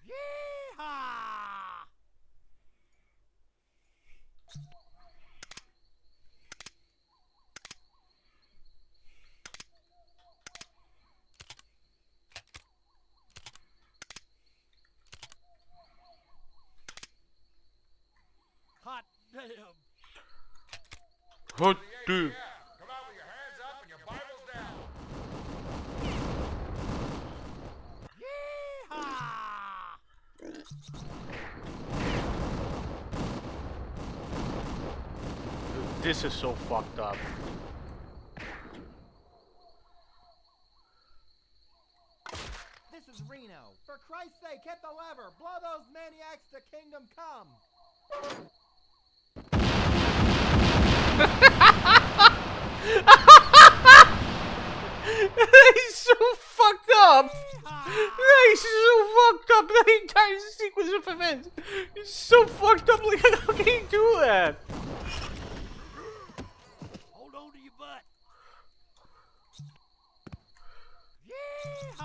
Yeehaw! Hot damn! Hot damn. Come out with your hands up and your Bibles down. Yeehaw! This is so fucked up. This is Reno. For Christ's sake, hit the lever. Blow those maniacs to kingdom come. He's so fucked up. He's so fucked up. The entire sequence of events. He's so fucked up. Like, how can he do that? Hold on to your butt. Yeehaw!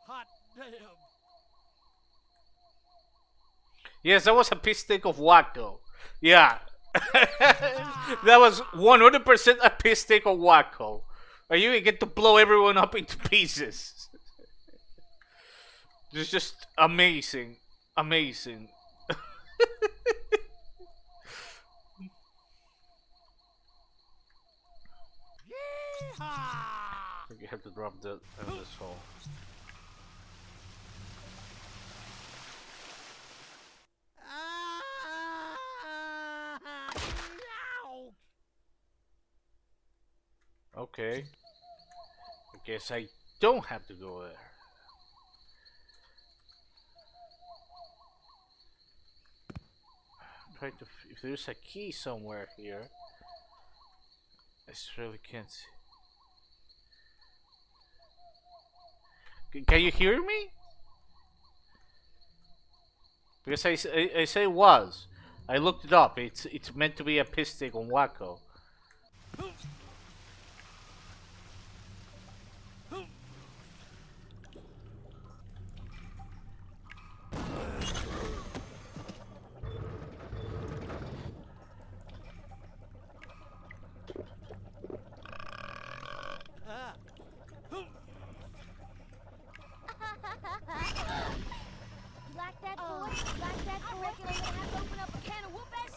Hot damn! Yes, that was a piss take of Wacko. Yeah. That was 100% a piss take of Wacko. Or you get to blow everyone up into pieces. It's just amazing. Amazing. Yeehaw! I think you have to drop this hole. Okay. I guess I don't have to go there. Try to. If there's a key somewhere here, I just really can't see. Can you hear me? Because I say was. I looked it up. It's meant to be a piss take on Wacko.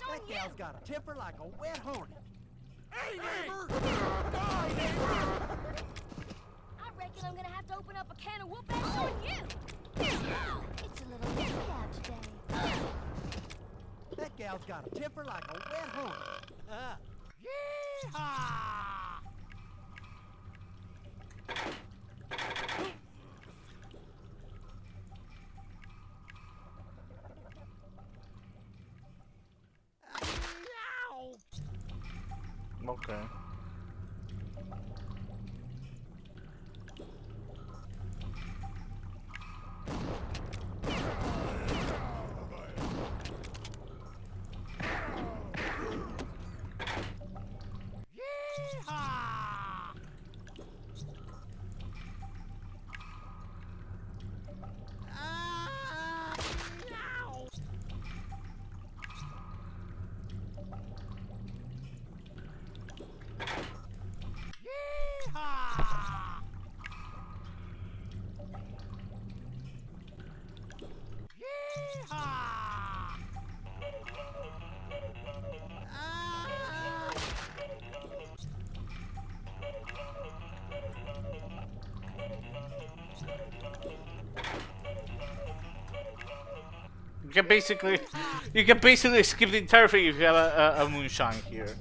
That gal's got a temper like a wet hornet. Hey, neighbor! Die, neighbor! I reckon I'm gonna have to open up a can of whoop ass on you. It's a little windy out today. That gal's got a temper like a wet hornet. Yeehaw! Okay. You can basically skip the entire thing if you have a moonshine here.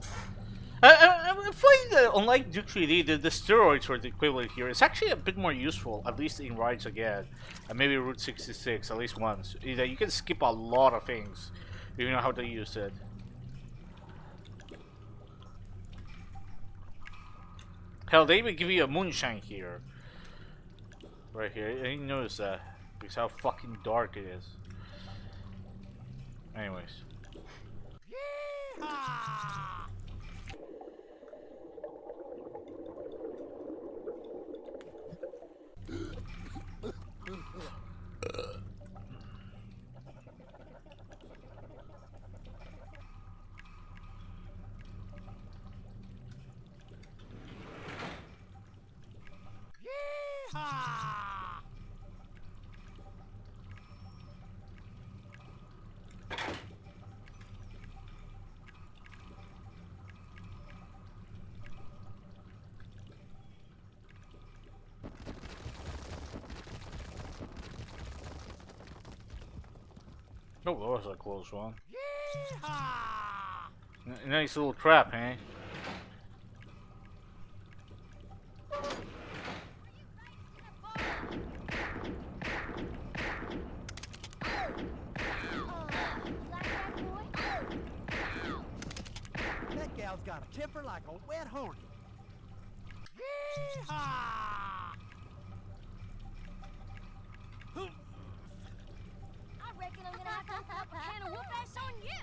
I'm finding that unlike Duke 3D, the steroids or the equivalent here is actually a bit more useful, at least in Rides Again, and maybe Route 66 at least once. You can skip a lot of things if you know how to use it. Hell, they even give you a moonshine here. Right here, I didn't notice that because how fucking dark it is. Anyways. Yeehaw! Oh, that was a close one. Nice little trap, eh? That gal's got a temper like a wet hornet. I reckon I'm gonna have to open up a can of whoop ass on you.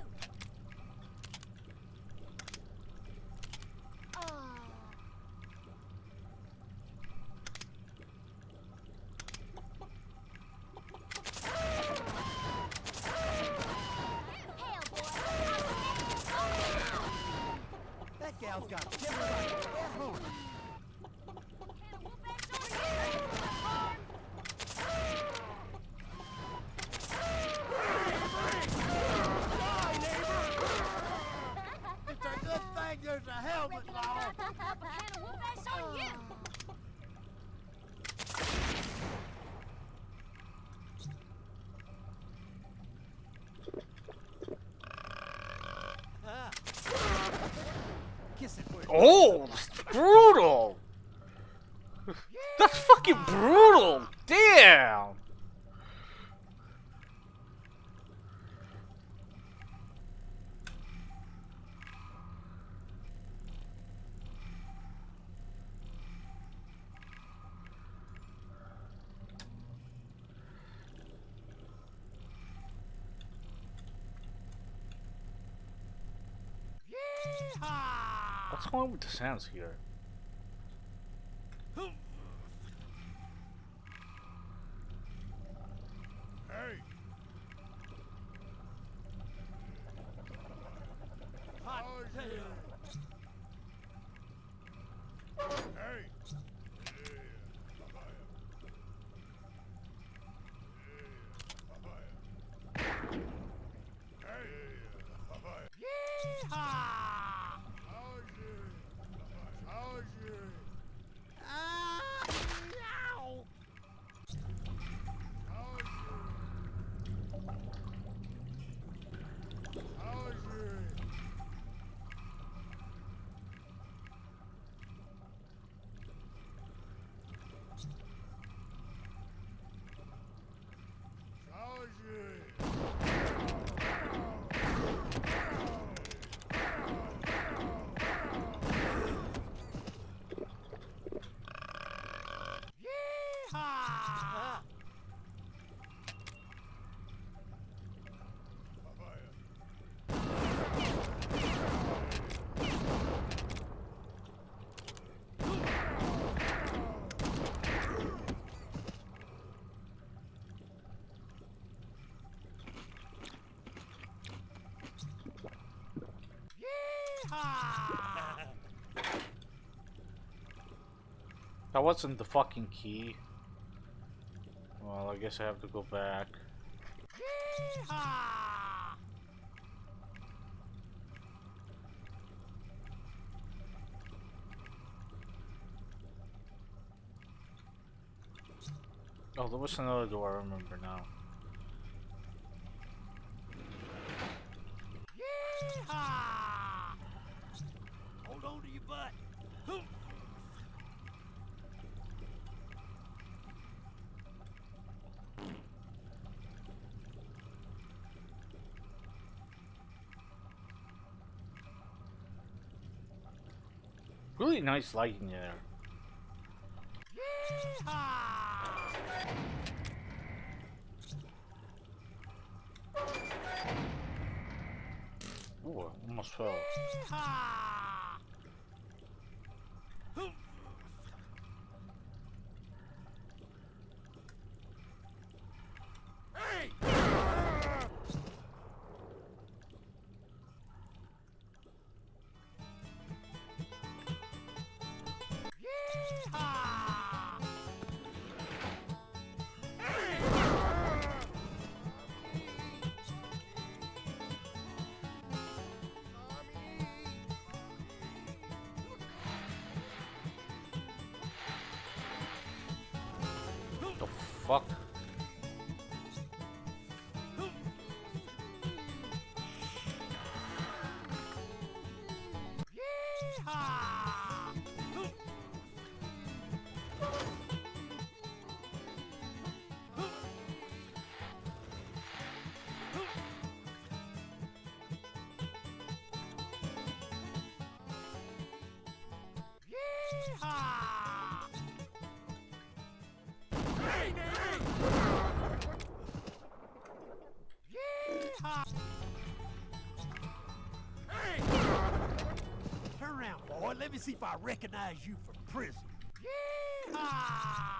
Hell, boy. That gal's got a temper like a wet hornet. Can of whoop ass on you. It's a good thing there's a helmet law. Up a can of whoop ass on you. Kiss it where Oh, that's brutal! That's fucking brutal! Damn! What's going on with the sounds here? Hey, hot oh, tail. hey. That wasn't the fucking key. Well, I guess I have to go back. Oh, there was another door, I remember now. Hold on to your butt. Really nice lighting there. Ooh, I almost fell. fuck? Turn around, boy. Let me see if I recognize you from prison. Yeehaw!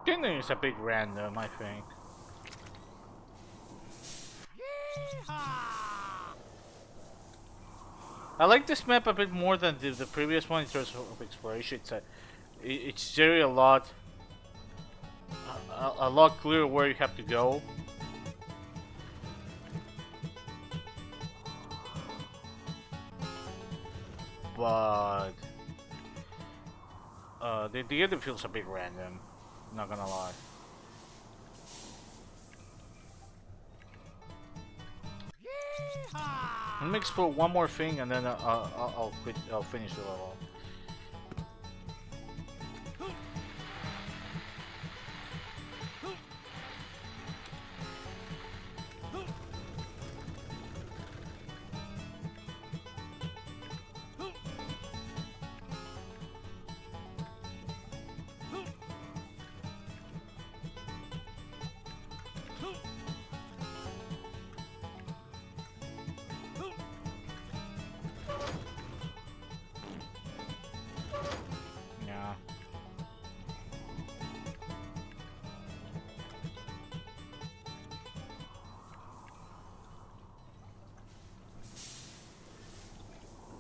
Kingdom is a bit random, I think. I like this map a bit more than the previous one in terms of exploration. It's very a lot clearer where you have to go. But the other feels a bit random. Not gonna lie. Let me explore one more thing and then I'll quit. I'll finish the level.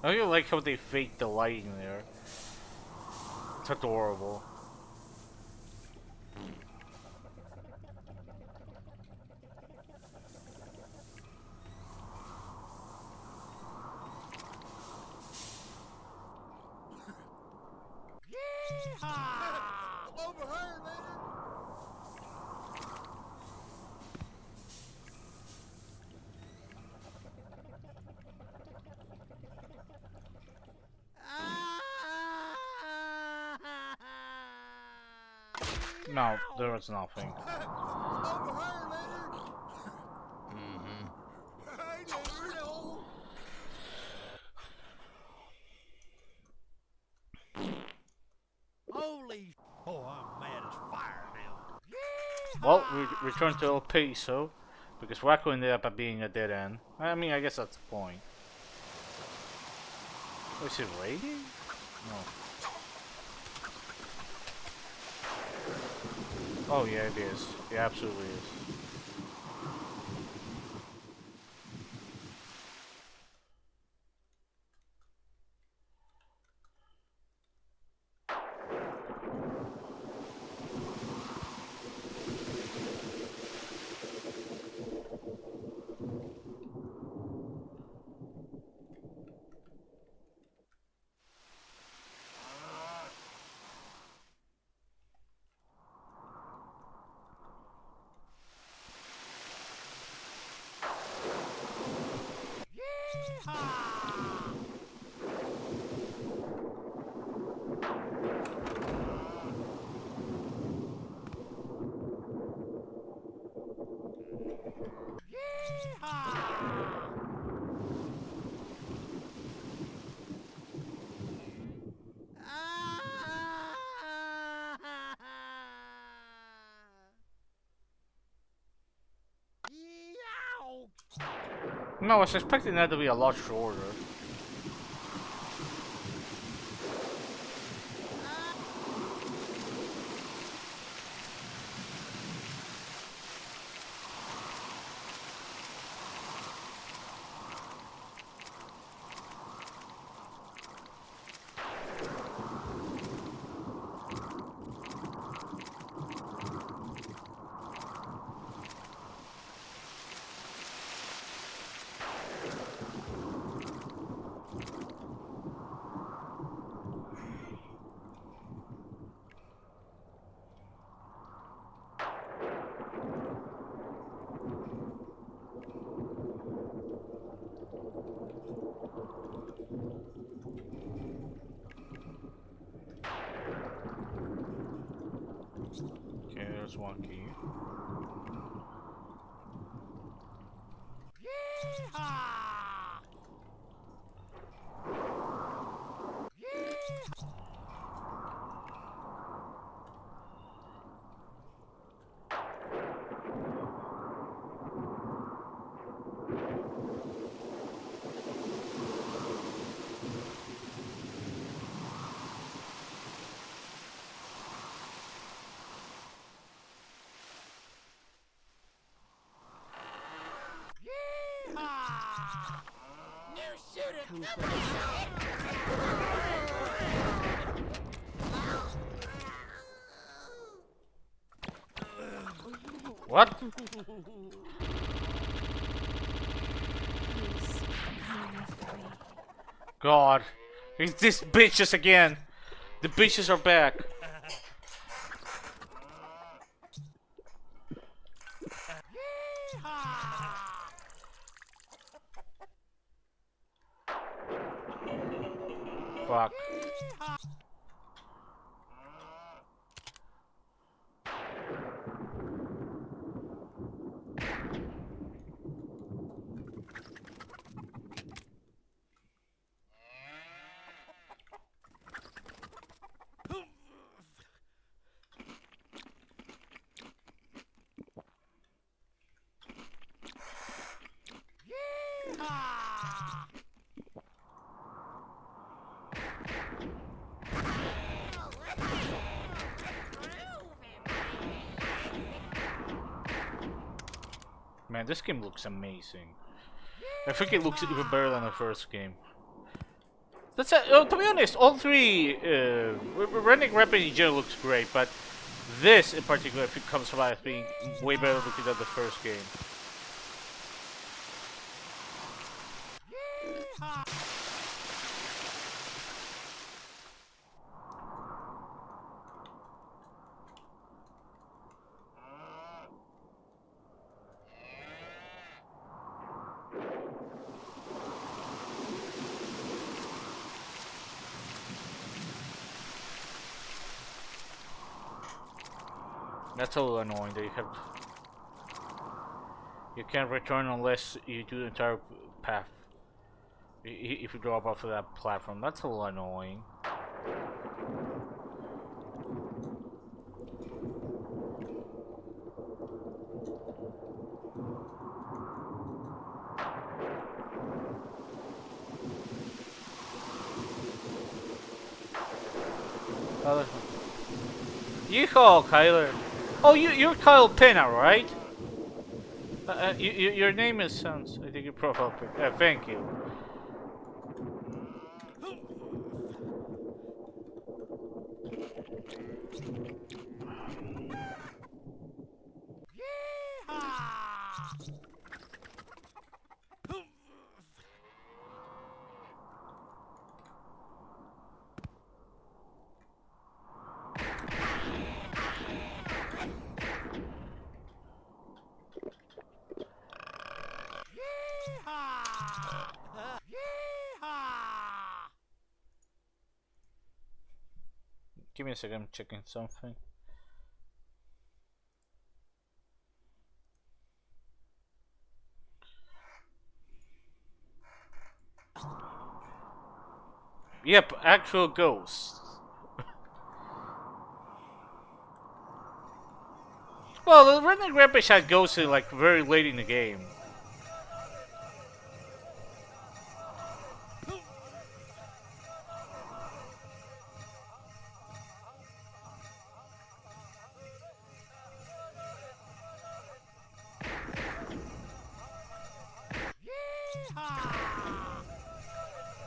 I really like how they fake the lighting there. It's adorable. I'm over her, man. No, there was nothing. Over her, Leonard. Hey, Leonard, no. Holy. Oh, I'm mad as fire now. Well, we return to El Paso because Waco ended up being a dead end. I mean, I guess that's the point. Oh, is it raining? No. Oh yeah, it is. It absolutely is. No, I was expecting that to be a lot shorter. Okay, there's one key. What? God. It's these bitches again. The bitches are back. Fuck. Man, this game looks amazing. I think it looks even better than the first game. That's to be honest, all three Redneck Rampage in general looks great, but this in particular, I think, comes from as being way better looking than the first game. That's a little annoying that you can't return unless you do the entire path. If you drop off of that platform, that's a little annoying. Yeehaw, Kyler. Oh, you're Kyle Pena, right? Your name is sounds. I think your profile pic. Thank you. Give me a second, I'm checking something. Yep, actual ghosts. Well, the Redneck Rampage had ghosts like very late in the game.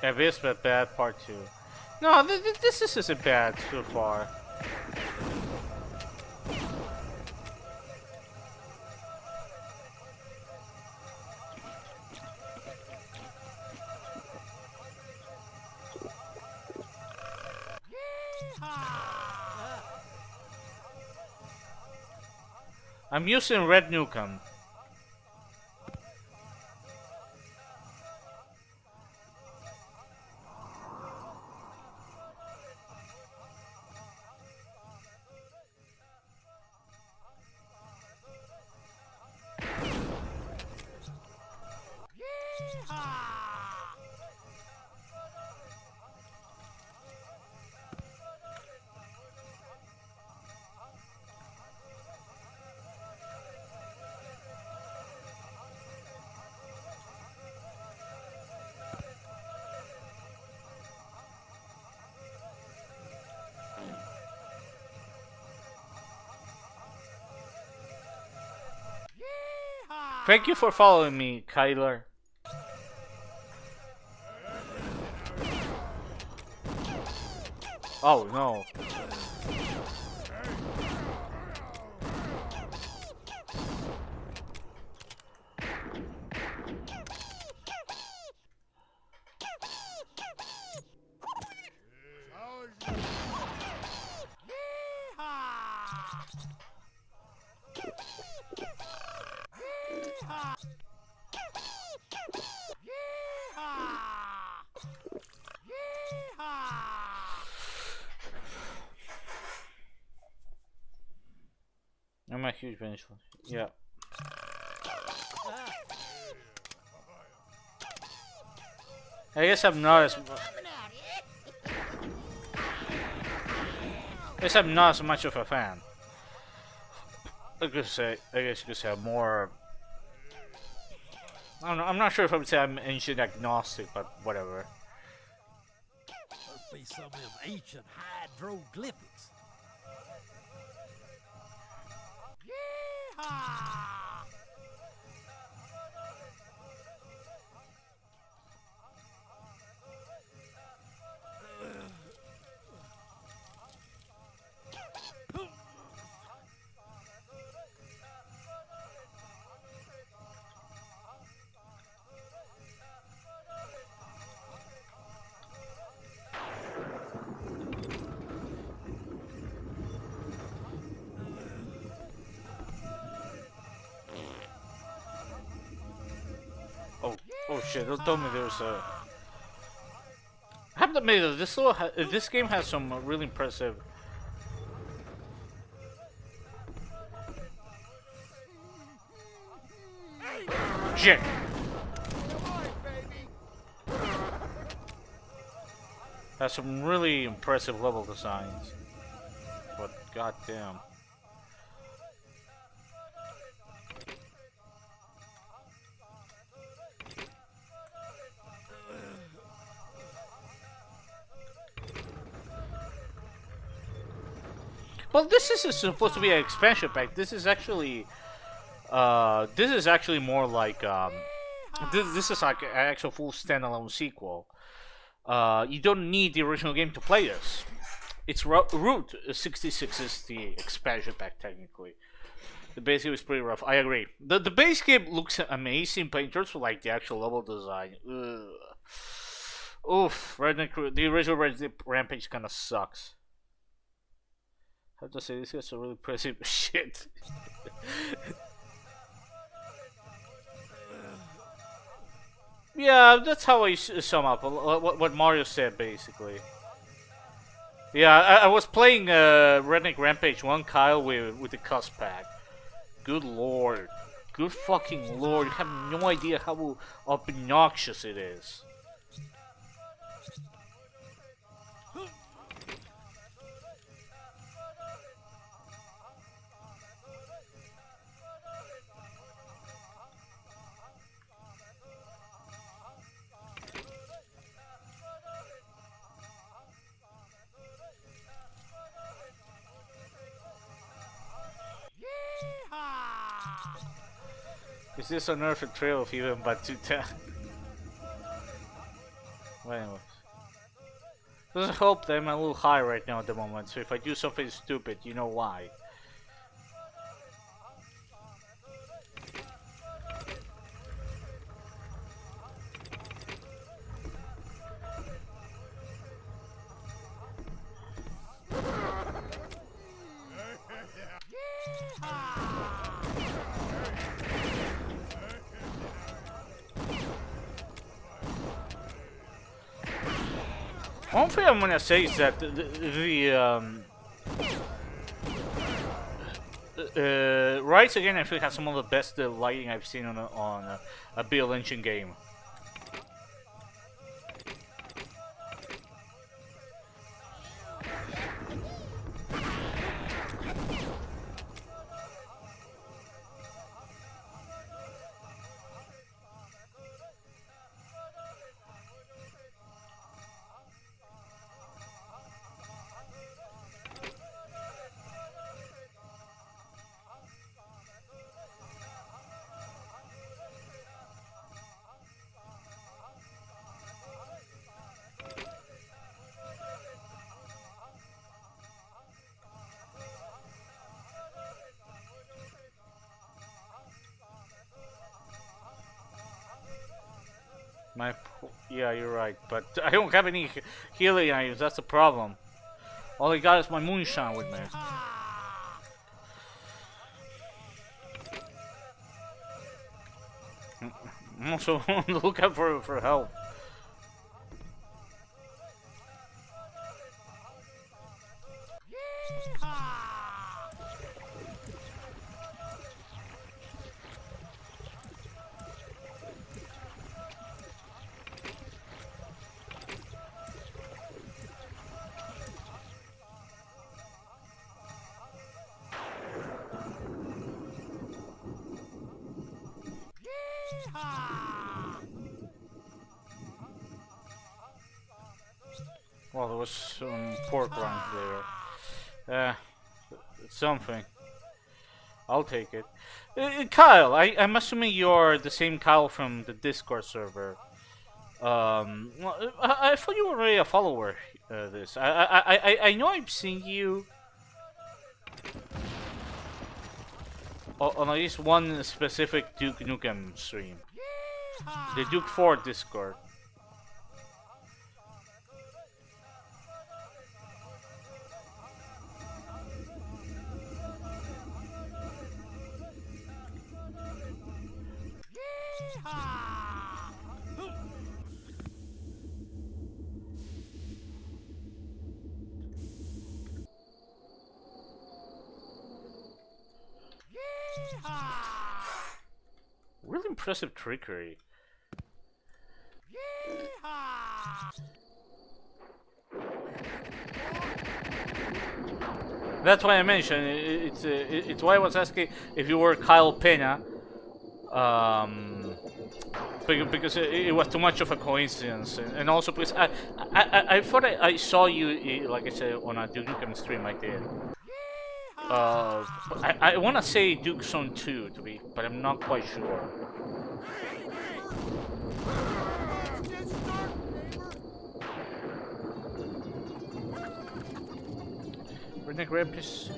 Yeah, this is bad part too. No, this isn't bad so far. I'm using Red Newcomb. Thank you for following me, Kyler. Oh no. I'm a huge bench. Yeah. I guess I'm not as. I guess I'm not as much of a fan. I guess you could say I'm more. I don't know. I'm not sure if I would say I'm ancient agnostic, but whatever. Must be some of them ancient hydroglyphics. Yeehaw! Oh shit! Don't tell me there's a. I have to admit this game has some really impressive. Shit. Has some really impressive level designs. But goddamn. Well, this isn't supposed to be an expansion pack. This is actually more like this is like an actual full standalone sequel. You don't need the original game to play this. It's Route 66 is the expansion pack technically. The base game is pretty rough. I agree. The base game looks amazing, but in terms of like the actual level design, oof, Redneck, the original Redneck Rampage kind of sucks. I have to say, this guy's a really impressive shit. Yeah, that's how I sum up what Mario said, basically. Yeah, I was playing Redneck Rampage 1 Kyle with the cuss pack. Good lord. Good fucking lord. You have no idea how obnoxious it is. Is this unearthed trail of even but 210? Well, anyways. Let's hope that I'm a little high right now at the moment, so if I do something stupid, you know why. One thing I'm gonna say is that Rise Again actually has some of the best lighting I've seen on a Bill Engine game. Yeah, you're right, but I don't have any healing items, that's the problem. All I got is my moonshine with me. I'm also on the lookout for help. Well, there was some pork rinds there. It's something. I'll take it. Kyle, I'm assuming you're the same Kyle from the Discord server. Well, I thought you were already a follower. I know I've seen you on at least one specific Duke Nukem stream. The Duke 4 Discord. really impressive trickery. Yeehaw! That's why I mentioned it's why I was asking if you were Kyle Pena, because it was too much of a coincidence, and also because I thought I saw you, like I said, on a Duke Nukem stream. I did. I want to say Duke Zone 2 but I'm not quite sure. Redneck Rampage.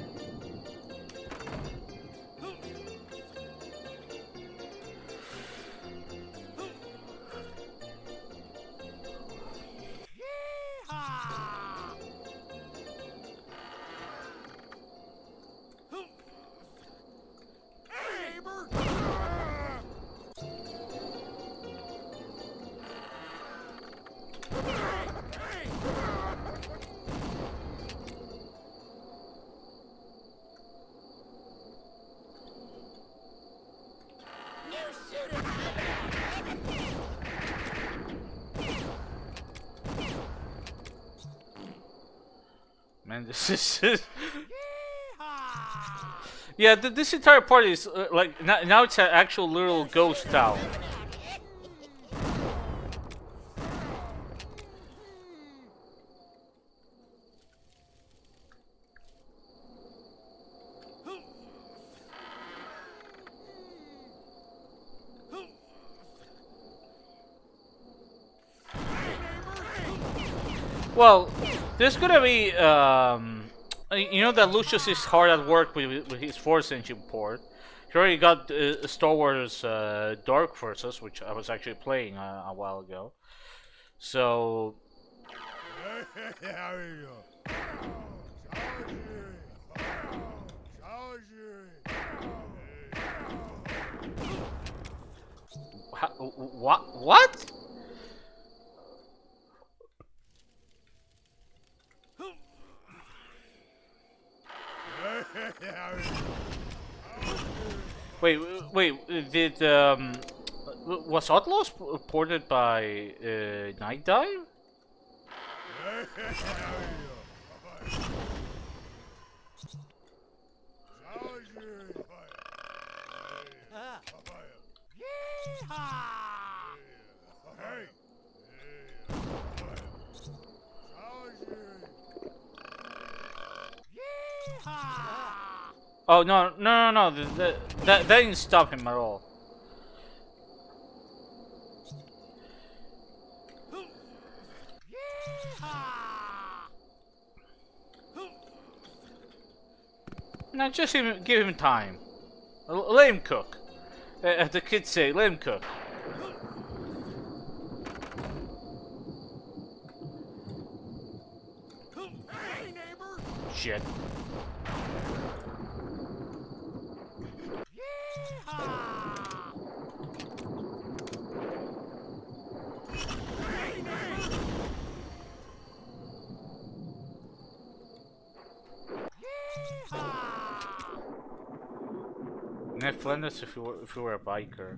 Man, this is yeah. This entire part is like now it's an actual little ghost town. Well, there's gonna be you know that Lucius is hard at work with his Force Engine port. He already got Star Wars Dark Forces, which I was actually playing a while ago. So. What? Wait, did was Outlaws ported by Night Dive? Oh no! That didn't stop him at all. No, just give him time. Let him cook. As the kids say, let him cook. Shit. Ned Flanders if you were a biker.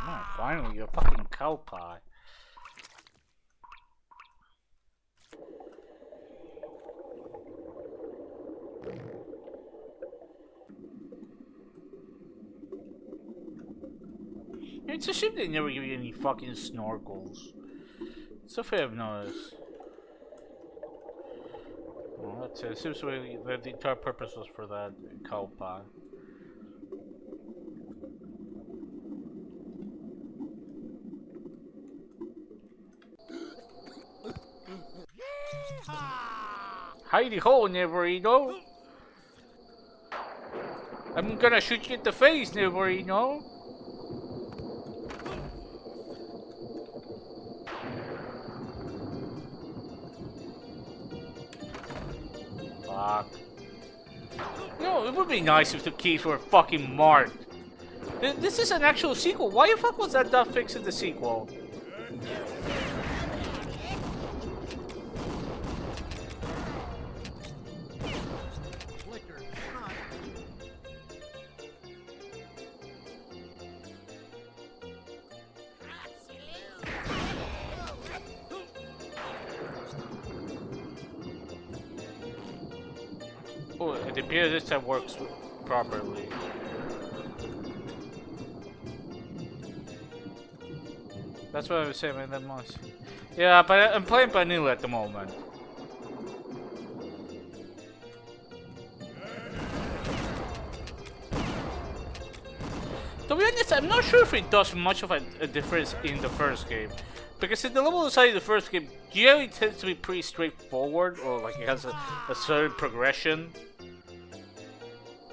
Oh, finally, you're a fucking cow pie. It's a shame they never give you any fucking snorkels. Stuff I have noticed. Well, that's it. It seems like the entire purpose was for that cow pie. Hidey ho, Neverino. I'm gonna shoot you in the face, Neverino. Fuck. No, it would be nice if the keys were fucking marked. This is an actual sequel. Why the fuck was that not fixed in the sequel? Oh, it appears this time works properly. That's what I was saying, man, that must. Yeah, but I'm playing vanilla at the moment. To be honest, I'm not sure if it does much of a difference in the first game. Because in the level design of the first game, generally tends to be pretty straightforward, or like it has a certain progression.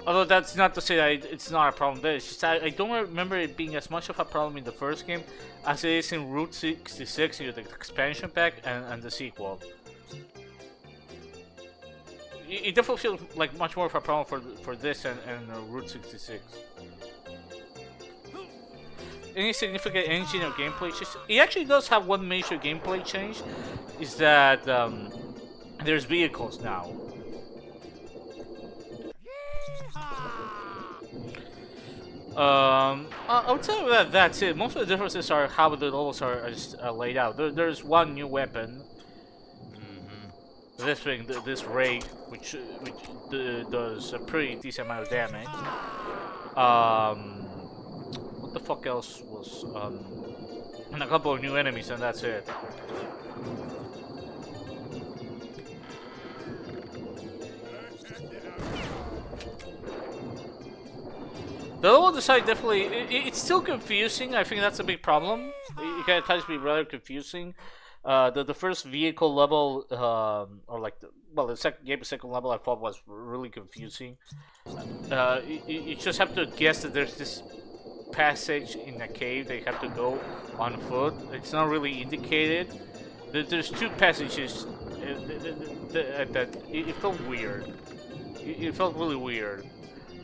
Although that's not to say that it's not a problem there, it's just I don't remember it being as much of a problem in the first game as it is in Route 66, the expansion pack, and the sequel. It definitely feels like much more of a problem for this and Route 66. Any significant engine or gameplay change? It actually does have one major gameplay change, is that there's vehicles now. I would say that that's it. Most of the differences are how the levels are laid out. There's one new weapon. This thing, this ray, which does a pretty decent amount of damage. What the fuck else was? And a couple of new enemies, and that's it. The level design definitely, it's still confusing. I think that's a big problem. It can at times be rather confusing. The first vehicle level, or like the second level, I thought was really confusing. You just have to guess that there's this passage in a cave that you have to go on foot. It's not really indicated. There's two passages that it felt weird. It felt really weird.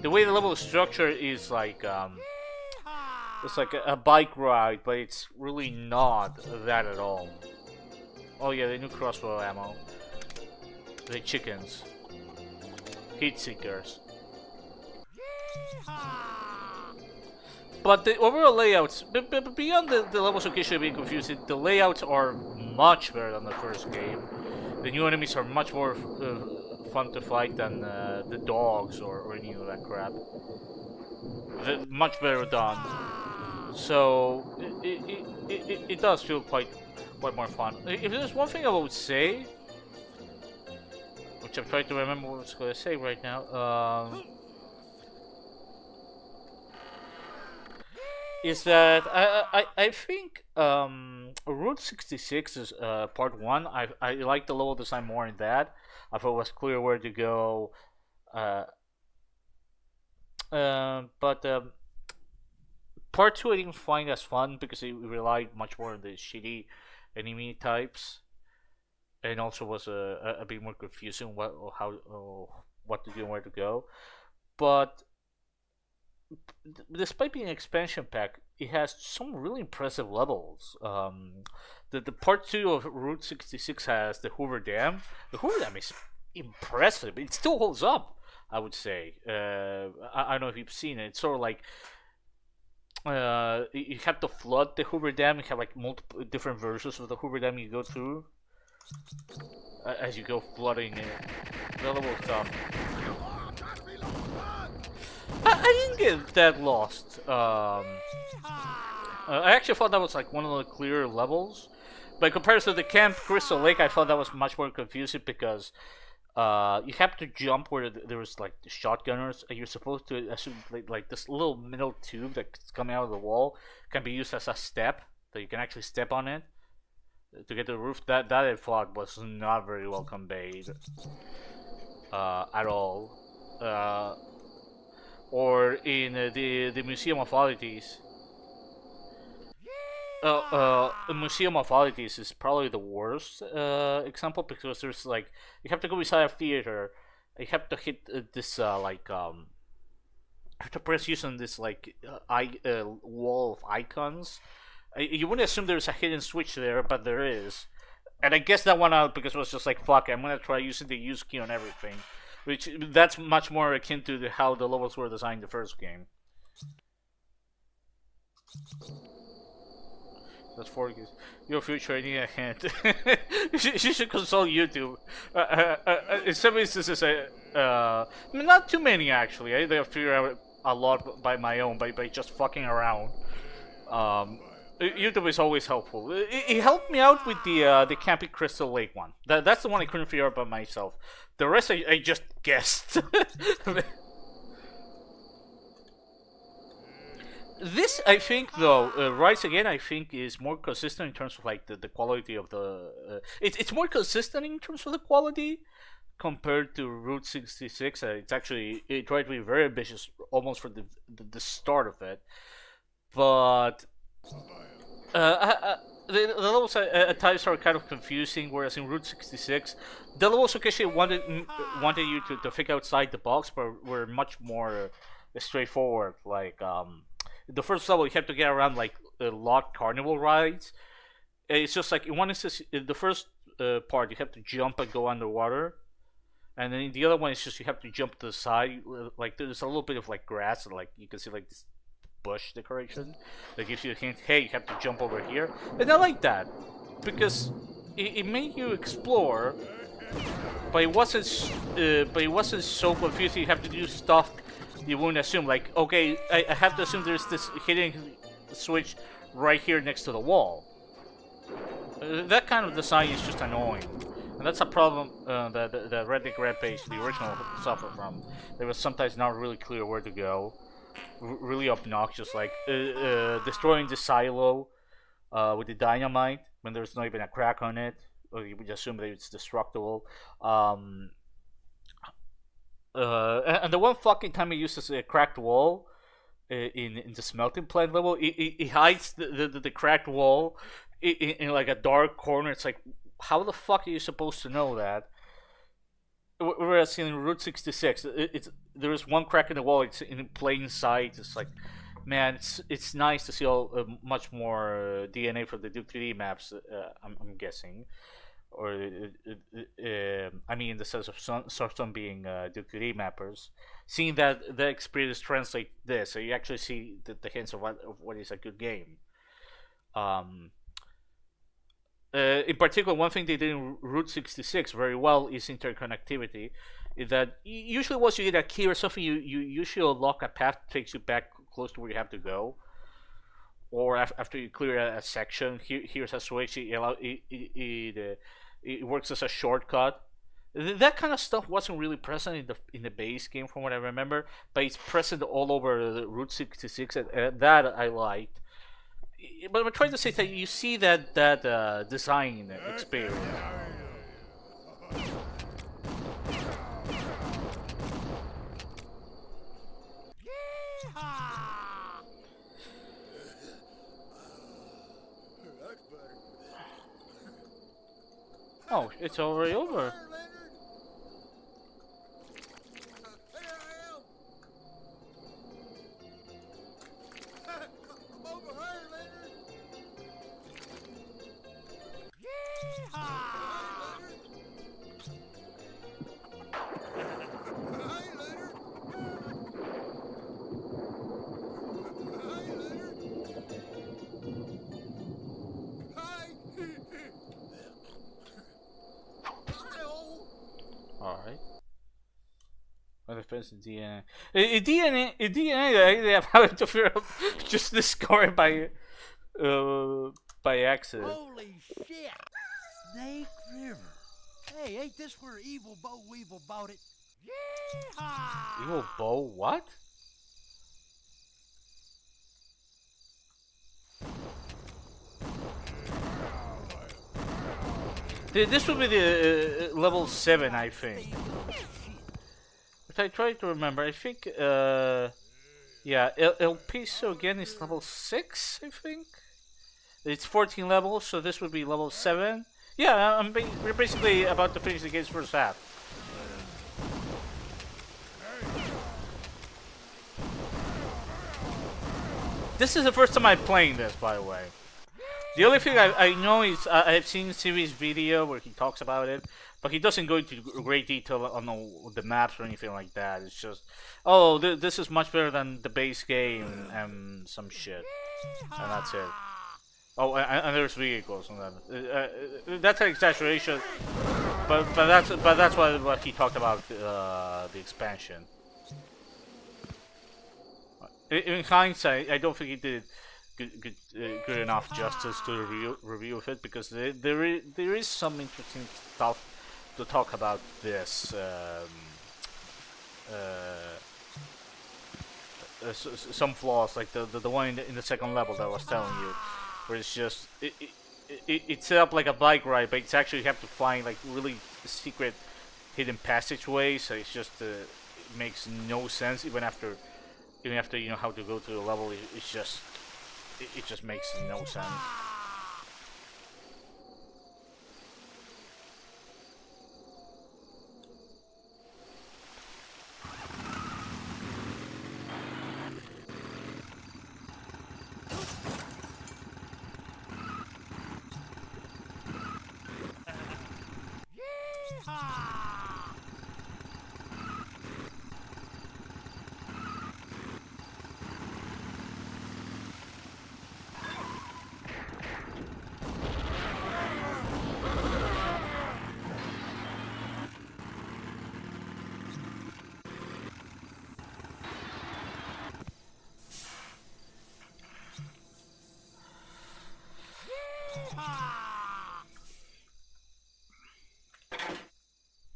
The way the level is structured is like it's like a bike ride, but it's really not that at all. Oh yeah, the new crossbow ammo. The chickens. Heat seekers. But the overall layouts, beyond the levels occasionally being confusing, the layouts are much better than the first game. The new enemies are much more fun to fight than the dogs or any of that crap. They're much better done. So it does feel quite more fun. If there's one thing I would say, which I'm trying to remember what I was going to say right now, is that I think Route 66 is part 1. I like the level design more in that. I thought it was clear where to go. But part 2 I didn't find as fun because it relied much more on the shitty enemy types, and also was a bit more confusing what to do and where to go. But despite being an expansion pack, it has some really impressive levels. The part 2 of Route 66 has the Hoover Dam. The Hoover Dam is impressive. It still holds up, I would say. I don't know if you've seen it. It's sort of like you have to flood the Hoover Dam. You have like multiple different versions of the Hoover Dam you go through as you go flooding it. The level is done. I didn't get that lost. I actually thought that was like one of the clearer levels. But in comparison to the Camp Crystal Lake, I thought that was much more confusing because you have to jump where there was like the shotgunners, and you're supposed to assume like this little middle tube that's coming out of the wall can be used as a step, that you can actually step on it. to get to the roof. That I thought was not very well conveyed at all. Or in the Museum of Oddities. The Museum of Oddities is probably the worst example because there's like you have to go inside a theater, you have to hit this you have to press use on this wall of icons. You wouldn't assume there's a hidden switch there, but there is. And I guess that went out because it was just like fuck. I'm gonna try using the use key on everything, which that's much more akin to how the levels were designed in the first game. That's 4 gigs. Your future, I need a hand. You should consult YouTube. In some instances, not too many actually. I figure out a lot by my own, by just fucking around. YouTube is always helpful. It helped me out with the Campy Crystal Lake one. That's the one I couldn't figure out by myself. The rest I just guessed. This, I think, though, Rise Again, I think, is more consistent in terms of like the quality of the. It's more consistent in terms of the quality compared to Route 66. It's actually it tried to be very ambitious, almost for the start of it, but the levels at times are kind of confusing. Whereas in Route 66, the levels occasionally wanted you to think outside the box, but were much more straightforward. Like the first level, you have to get around like locked carnival rides. It's just like in one instance, in the first part, you have to jump and go underwater, and then in the other one, it's just you have to jump to the side. Like there's a little bit of like grass, and like you can see like this bush decoration that gives you a hint. Hey, you have to jump over here, and I like that because it made you explore, but it wasn't so confusing. You have to do stuff you wouldn't assume. Like, okay, I have to assume there's this hidden switch right here next to the wall. That kind of design is just annoying. And that's a problem that Redneck Rampage, the original, suffered from. It was sometimes not really clear where to go. Really obnoxious, like destroying the silo with the dynamite when there's not even a crack on it. Or you would assume that it's destructible. And the one fucking time he uses a cracked wall in the smelting plant level, it hides the cracked wall in like a dark corner. It's like, how the fuck are you supposed to know that? Whereas in Route 66, there is one crack in the wall. It's in plain sight. It's like, man, it's nice to see all much more DNA for the Duke 3D maps. I'm guessing. Or I mean, in the sense of some being Duke 3D mappers, seeing that the experience translate this, so you actually see the hints of what is a good game. In particular, one thing they did in Route 66 very well is interconnectivity. Is that usually once you get a key or something, you usually unlock a path that takes you back close to where you have to go. Or after you clear a section, here's a switch. It works as a shortcut. That kind of stuff wasn't really present in the base game, from what I remember, but it's present all over the Route 66, and that I liked. But I'm trying to say that you see that design experience. Oh, it's already over. Alright. What offense in DNA? In DNA, they have how to figure out just discovered by accident. Holy shit! Snake River. Hey, ain't this where Evil Bo Weevil bought it? Yeehaw! Evil Bo what? This will be the level 7, I think. But I try to remember. I think, yeah, El Piso again is level 6, I think. It's 14 levels, so this would be level 7. Yeah, we're basically about to finish the game's first half. This is the first time I'm playing this, by the way. The only thing I know is I've seen Siri's video where he talks about it, but he doesn't go into great detail on the maps or anything like that. It's just, oh, this is much better than the base game and some shit, and that's it. Oh, and there's vehicles and that. That's an exaggeration, but that's what he talked about the expansion. In hindsight, I don't think he did good enough justice to the review of it, because there is some interesting stuff to talk about this. Some flaws, like the one in the second level that I was telling you, where it's just it's set up like a bike ride, but it's actually you have to find like really secret hidden passageways. So it's just it makes no sense even after you know how to go through the level. It's just it just makes no sense.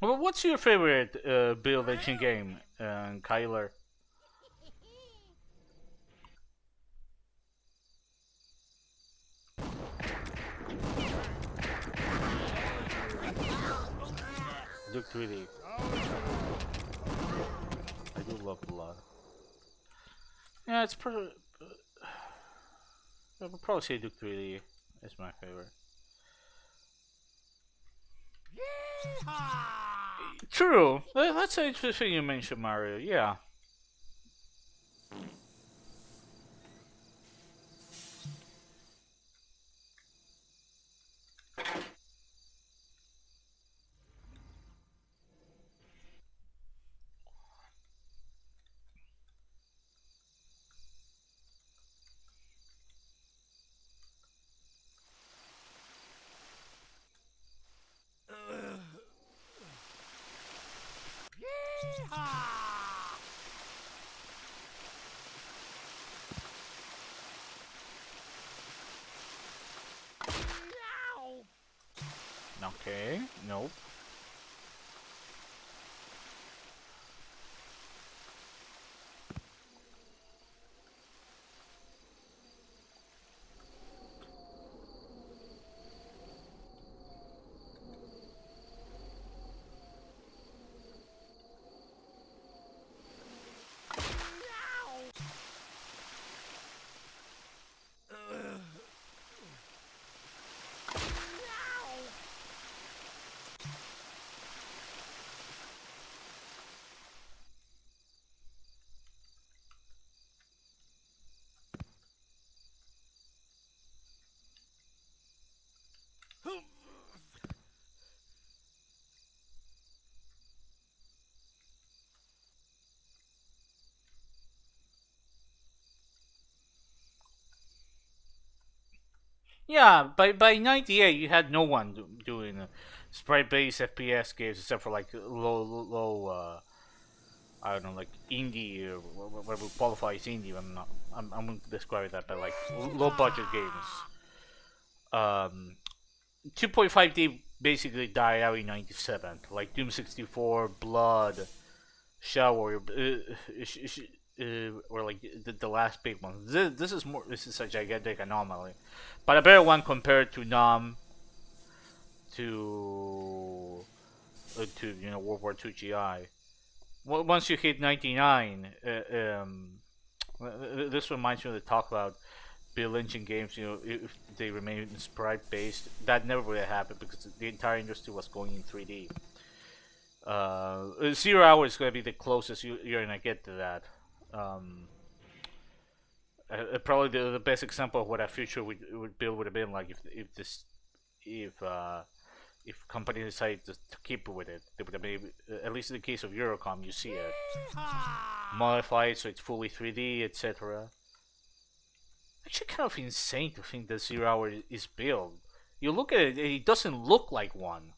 Well, what's your favorite build engine game, Kyler? Duke 3D. I do love blood. Yeah, it's probably. I would probably say Duke 3D is my favorite. True. That's an interesting you mentioned Mario. Yeah. Okay. Nope. Yeah, by '98 you had no one doing sprite-based FPS games except for like low I don't know, like indie or whatever qualifies indie. I'm going to describe that by like low budget games. 2.5D basically died out in '97, like Doom 64, Blood, Shower, or like the last big one. This is a gigantic anomaly, but a better one compared to Nom. to World War II GI. Once you hit 99, this reminds me of the talk about Bill Lynch games. If they remain sprite based, that never really happened because the entire industry was going in 3D. 0 Hour is going to be the closest you're going to get to that. Probably the best example of what a future build would have been like if companies decided to keep with it. They would have made, at least in the case of Eurocom, you see it modified so it's fully 3D, etc. Actually, kind of insane to think that 0 Hour is built. You look at it, it doesn't look like one.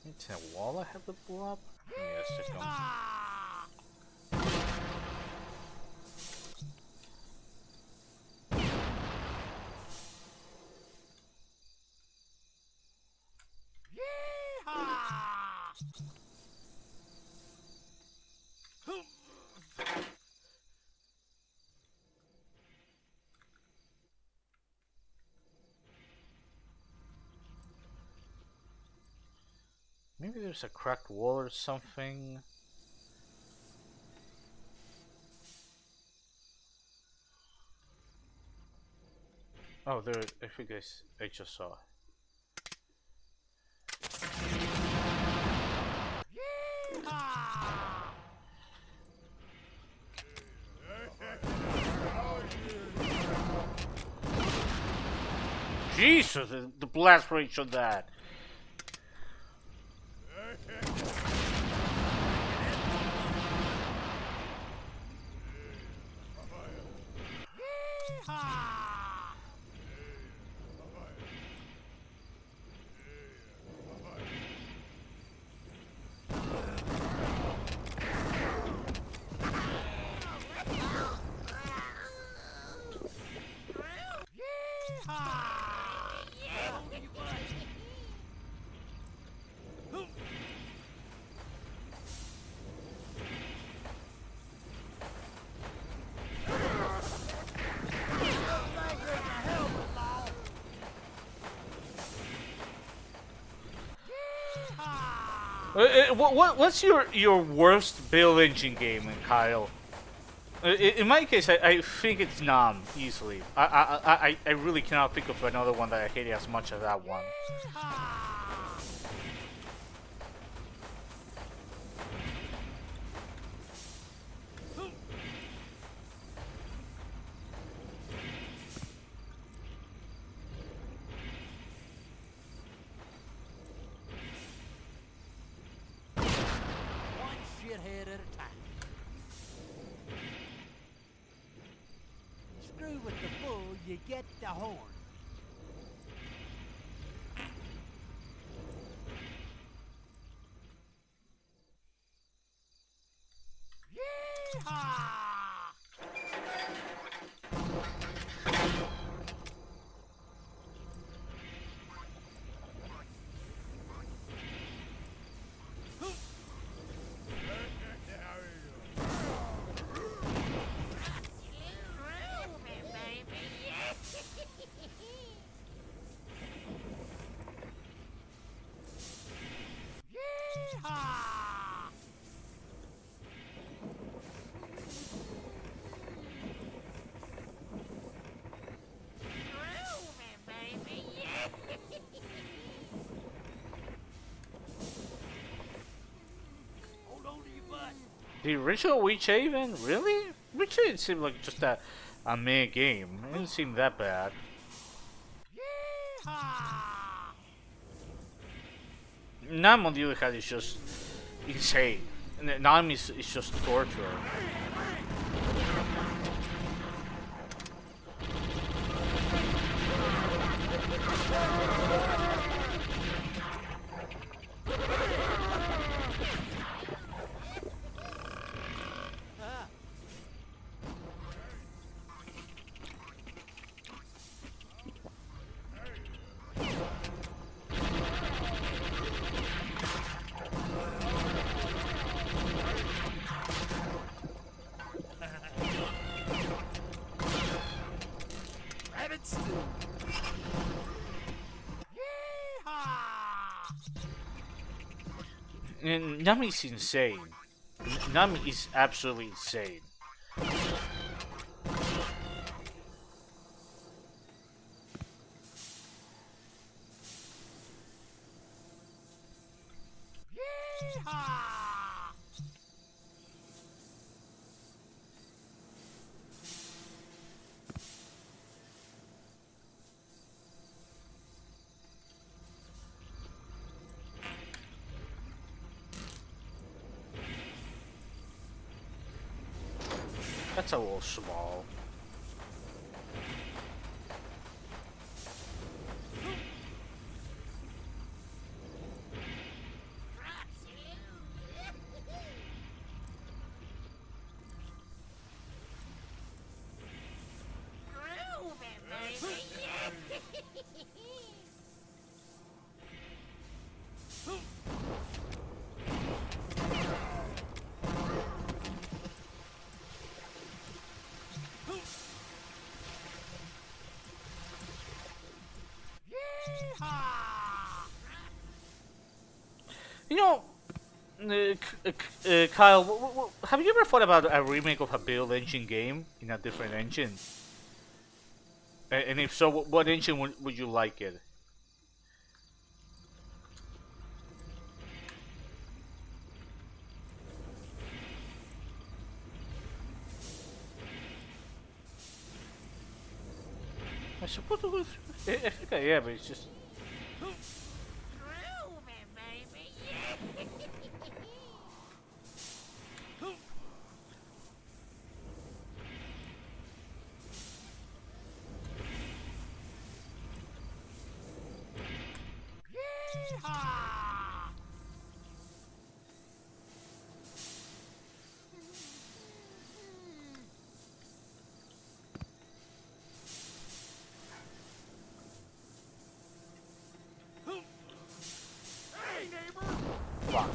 It's a wall I have to blow up? Yes, it comes. Maybe there's a cracked wall or something. Oh, there. I think I just saw. Jesus, the blast rate on that. What's your worst build engine game, Kyle? In my case, I think it's Nam easily. I really cannot think of another one that I hate as much as that one. Shithead at a time. Screw with the bull, you get the horn. Yeehaw! The original Witch Haven? Really? Witch Haven seemed like just a meh game. It didn't seem that bad. Nam, on the other hand, is just insane. Nam is just torture. And Nami's insane. Nami is absolutely insane. That's a little small. You know, Kyle, have you ever thought about a remake of a Build Engine game in a different engine? And if so, what engine would you like it? I suppose it was. Yeah, but it's just. Fuck.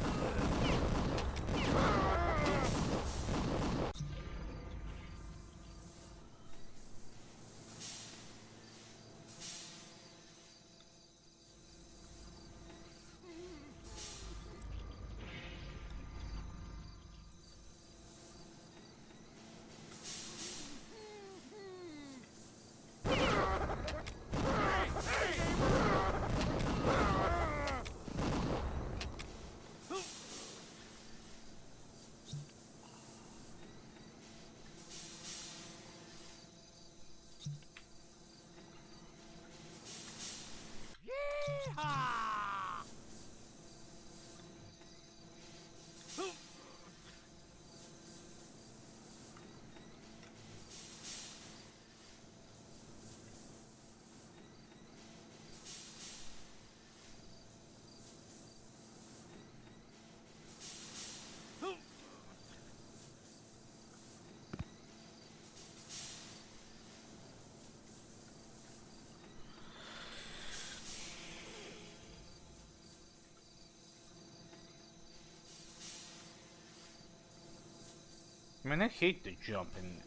I mean, I hate the jump in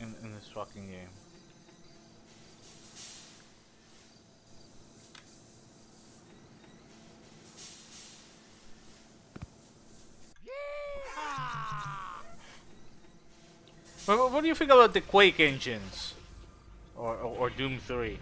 this fucking game. What do you think about the Quake engines? Or Doom 3?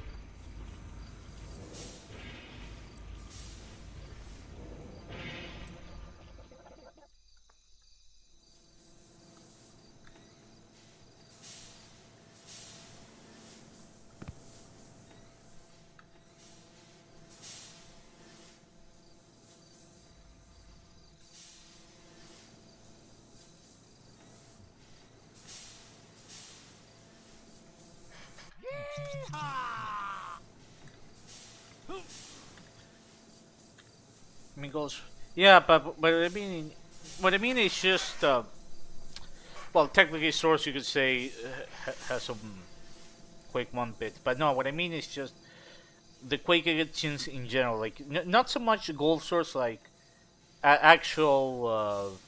I mean, goes. Yeah, but I mean, what I mean is just well, technically, Source you could say has some Quake 1 bits, but no, what I mean is just the Quake engines in general, like not so much Gold Source, like actual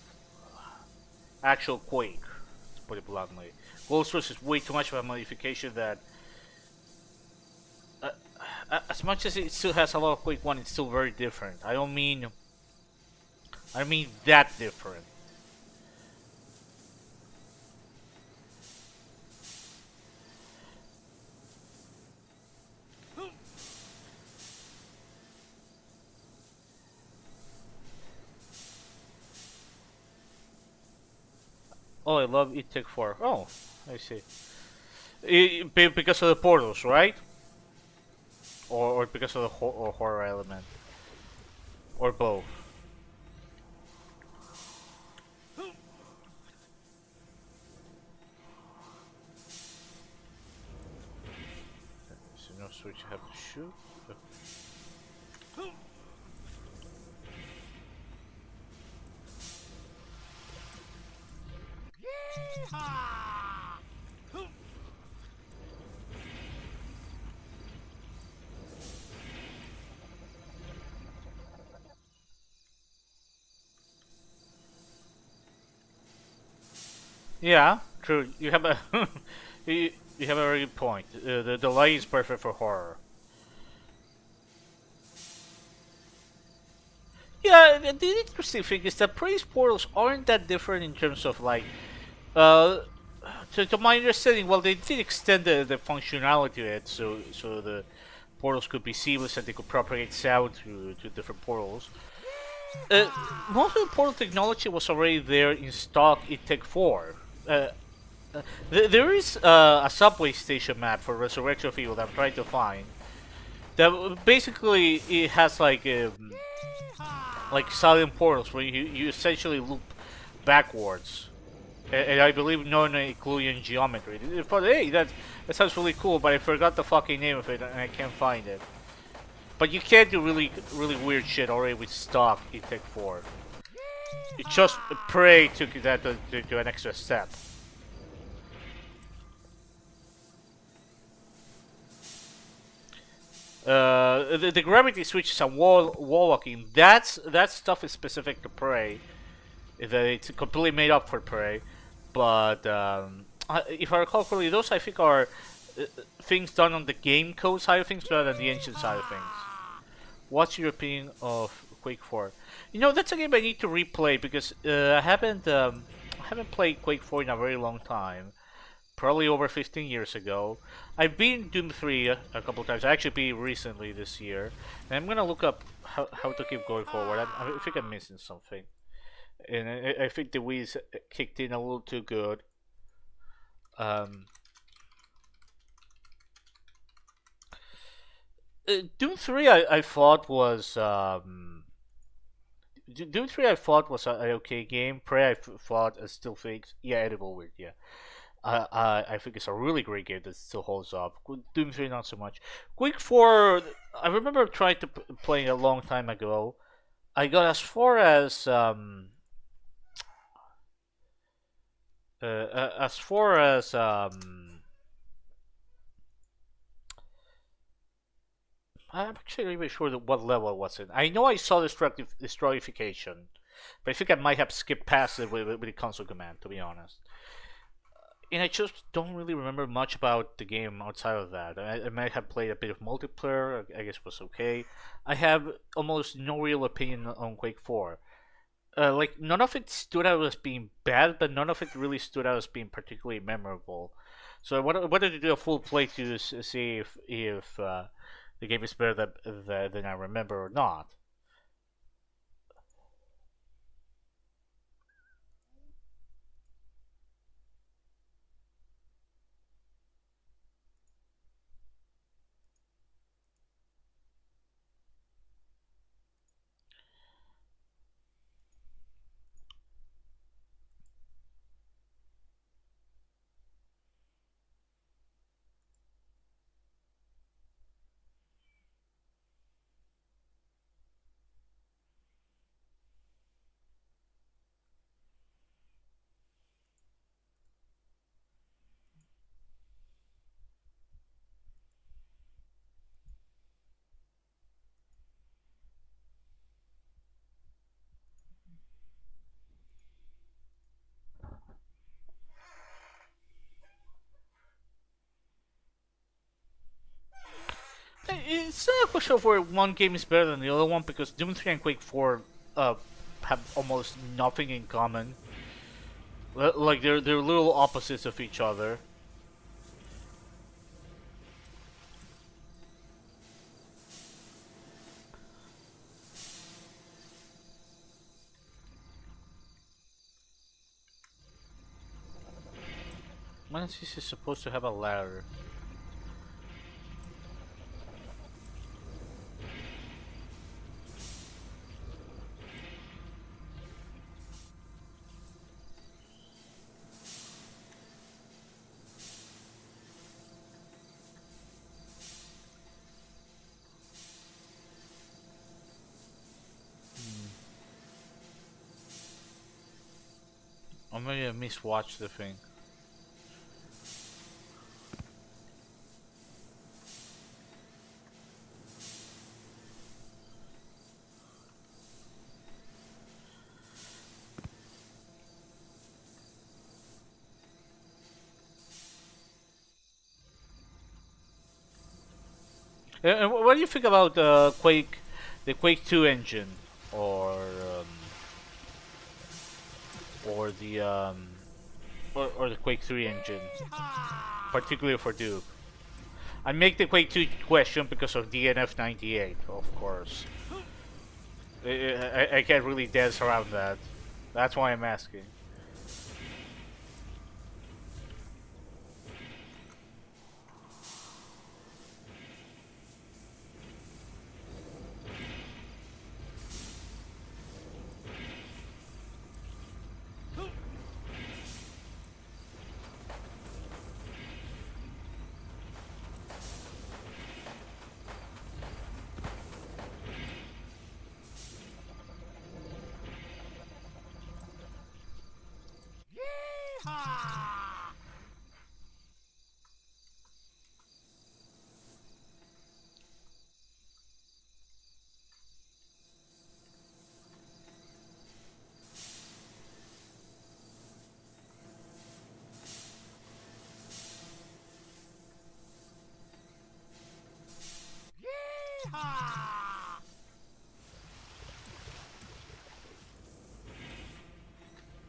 Quake, to put it bluntly. Gold Source is way too much of a modification that As much as it still has a lot of Quake 1, it's still very different. I mean that different. Oh, I love It Take 4. Oh, I see. Because of the portals, right? Or because of the horror element? Or both? So no switch you have to shoot? Yeehaw! Yeah, true. You have a you have a very good point. The light is perfect for horror. Yeah, the interesting thing is that praise portals aren't that different in terms of like, uh, to my understanding. Well, they did extend the functionality of it, so the portals could be seamless and they could propagate sound to different portals. Uh, Most of the portal technology was already there in stock in Tech 4. Uh, there is a subway station map for Resurrection of Evil that I'm trying to find. That basically it has like silent portals where you essentially loop backwards, and I believe non-Euclidean geometry. But hey, that sounds really cool, but I forgot the fucking name of it and I can't find it. But you can do really weird shit already with stock in Tech 4. It just Prey took that to an extra step. The gravity switches and wall walking. That stuff is specific to Prey. That it's completely made up for Prey. But if I recall correctly, those I think are things done on the game code side of things rather than the engine side of things. What's your opinion of Quake 4? You know, that's a game I need to replay because I haven't played Quake 4 in a very long time. Probably over 15 years ago. I've been Doom 3 a couple of times. I actually beat recently this year. And I'm gonna look up how to keep going forward. I think I'm missing something. And I think the Wii's kicked in a little too good. Um, Doom 3 I thought was Doom 3 I thought was an okay game. Prey I thought I still think edible with yeah. I think it's a really great game that still holds up. Doom 3 not so much. Quake 4 I remember trying to play a long time ago. I got as far as far as I'm actually not even sure what level I was in. I know I saw destroyification, but I think I might have skipped past it with the console command, to be honest. And I just don't really remember much about the game outside of that. I might have played a bit of multiplayer. I guess was okay. I have almost no real opinion on Quake 4. Like none of it stood out as being bad, but none of it really stood out as being particularly memorable. So I wanted to do a full play to see if the game is better than I remember or not. it's not a question of where one game is better than the other one because Doom 3 and Quake 4 have almost nothing in common. Like they're little opposites of each other. When is this supposed to have a ladder? Or maybe I miswatched the thing. And what do you think about Quake, the Quake 2 engine, or the or the Quake 3 engine, particularly for Duke? I make the Quake 2 question because of DNF98, of course. I can't really dance around that. That's why I'm asking.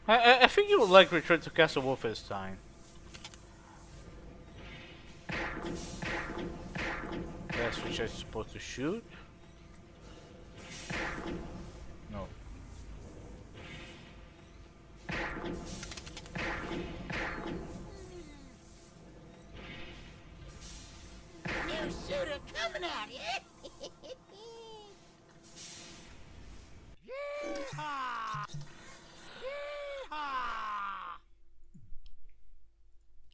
I think you would like Return to Castle Wolfenstein. That's which I'm supposed to shoot? No. New shooter coming out, yeah? Yeehaw! Yeehaw!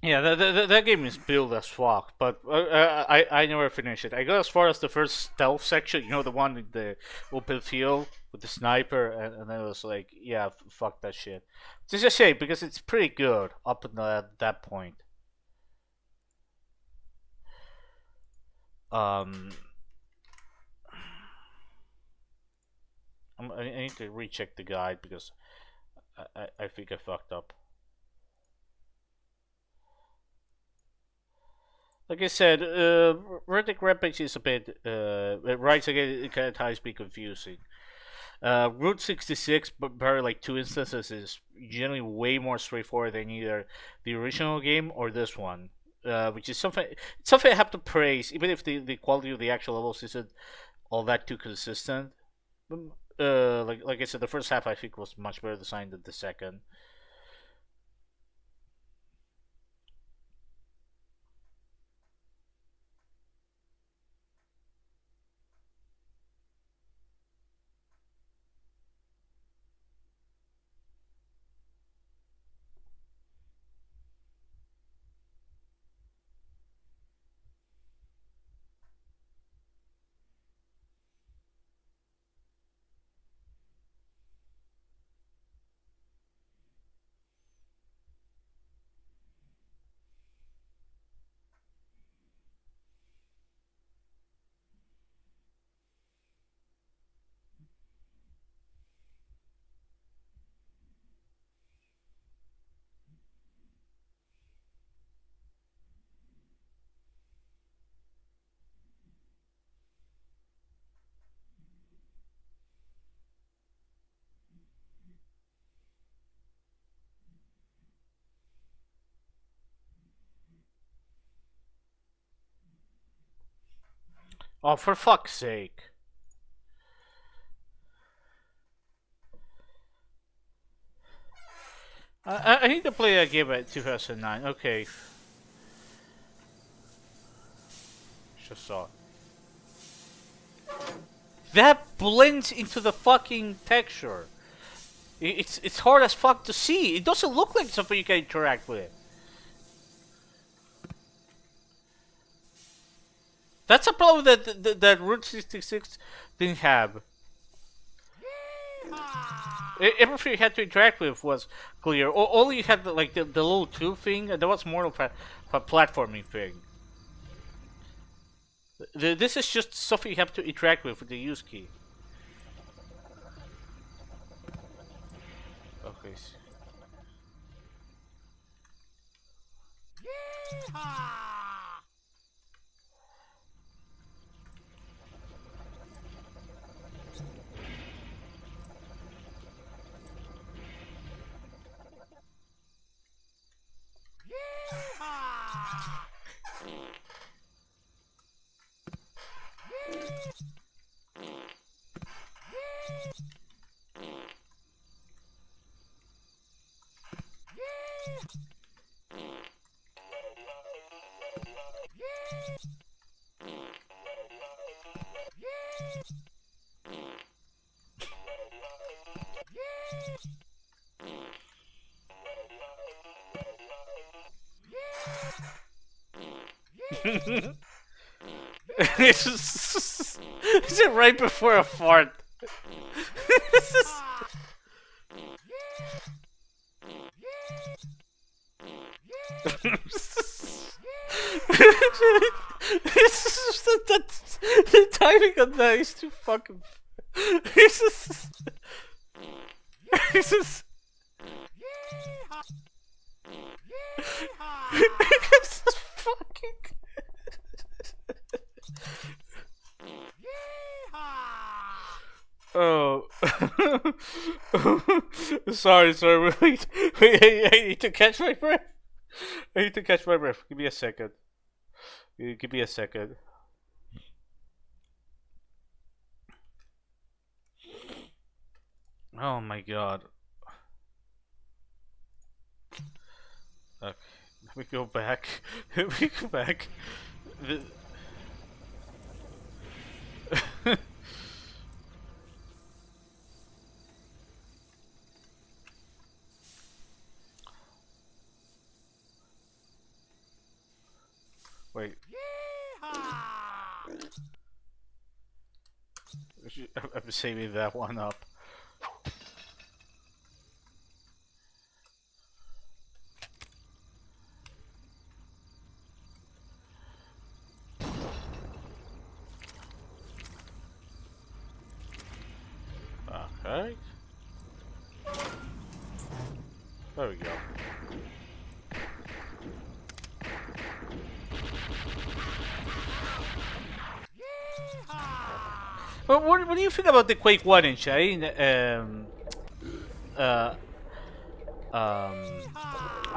Yeah, that game is built as fuck, but I never finished it. I got as far as the first stealth section, you know, the one in the open field with the sniper, and then I was like, yeah, fuck that shit. It's a shame because it's pretty good up until that point. Um, I need to recheck the guide because I think I fucked up. Like I said, Redneck Rampage is a bit, right again, it kind of ties be confusing. Route 66, but barely like two instances, is generally way more straightforward than either the original game or this one. Which is something I have to praise, even if the quality of the actual levels isn't all that too consistent. Like I said, the first half I think was much better designed than the second. Oh, for fuck's sake. I need to play that game at 2009. Okay. Just saw it. That blends into the fucking texture. It's hard as fuck to see. It doesn't look like something you can interact with. That's a problem that Route 66 didn't have. Everything you had to interact with was clear. All you had like the little tube thing, and that was more of a platforming thing. This is just stuff you have to interact with the use key. Okay. Is it right before a fart? This is... the timing on that is too fucking... It's just... fucking... Oh. sorry. Wait, I need to catch my breath. Give me a second. Give me a second. Oh my god. Okay, let me go back. Wait. I'm saving that one up. Okay. There we go. Well, what do you think about the Quake 1 inch? I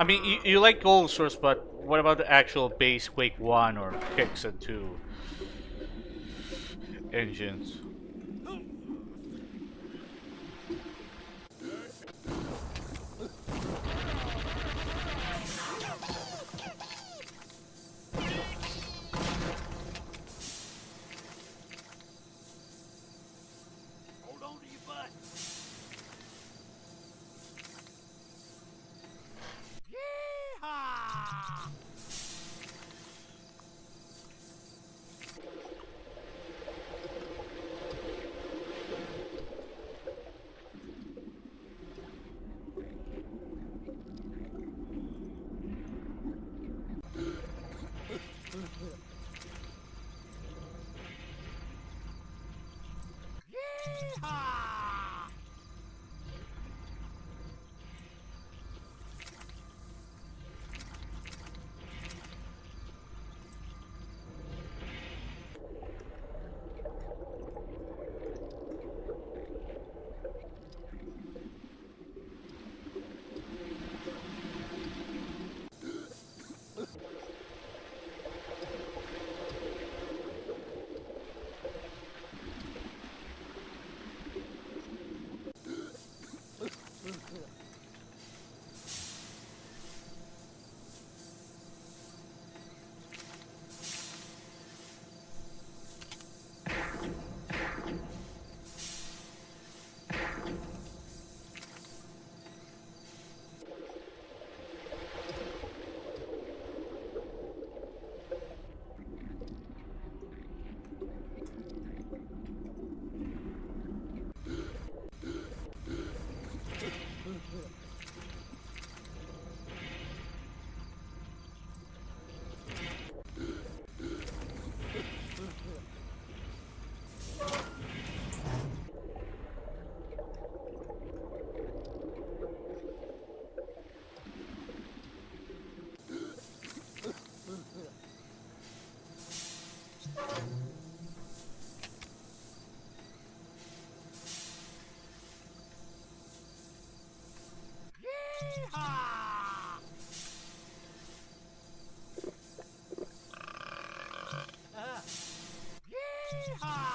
mean, you like Gold Source, but what about the actual base Quake 1 or Kicks and 2 engines? Yeehaw! Yeehaw!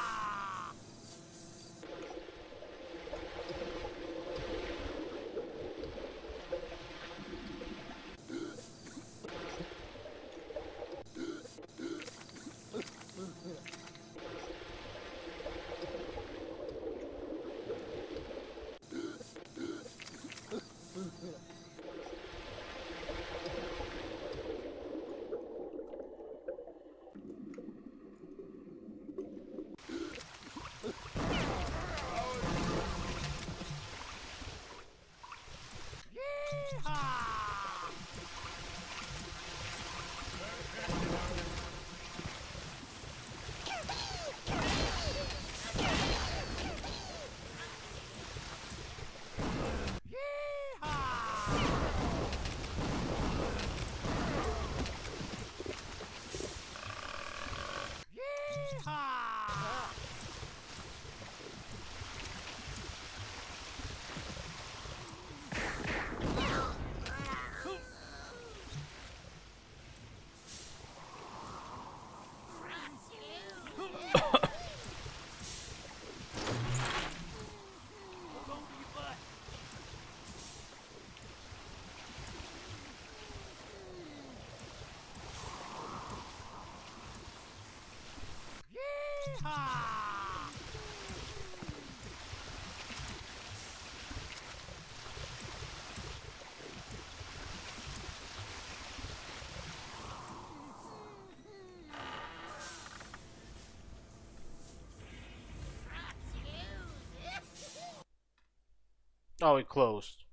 Oh, it closed.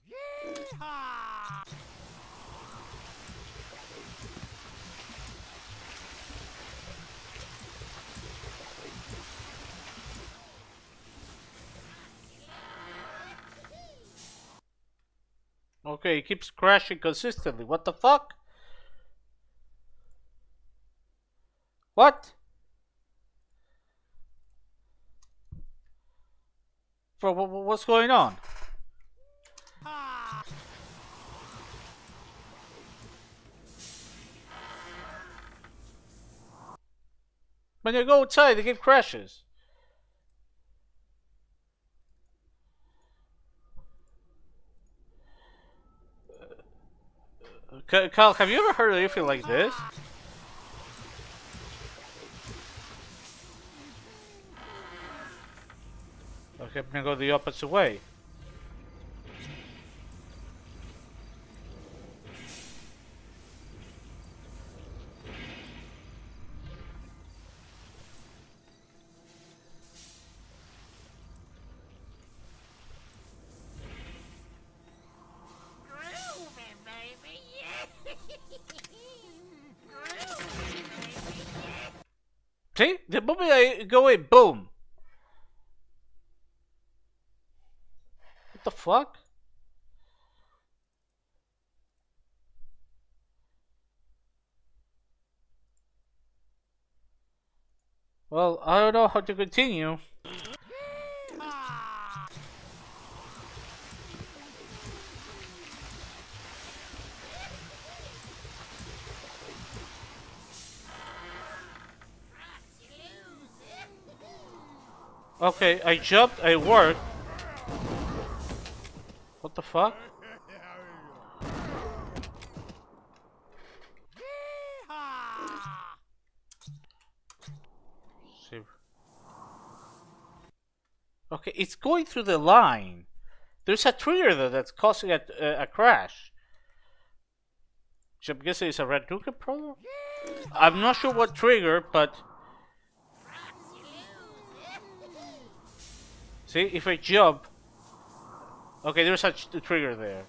Yeehaw! Okay, it keeps crashing consistently. What the fuck? What? Bro, what's going on? When you go outside, the game crashes. Kyle, have you ever heard of anything like this? Okay, I'm gonna go the opposite way. Groovy, baby, yeah! See? The moment I go in, boom! What the fuck? Well, I don't know how to continue. Okay, I jumped, I worked. What the fuck? Save. Okay, it's going through the line. There's a trigger there that's causing a crash. Which I'm guessing is a Redneck problem? I'm not sure what trigger, but... See, if I jump... Okay, there's a trigger there.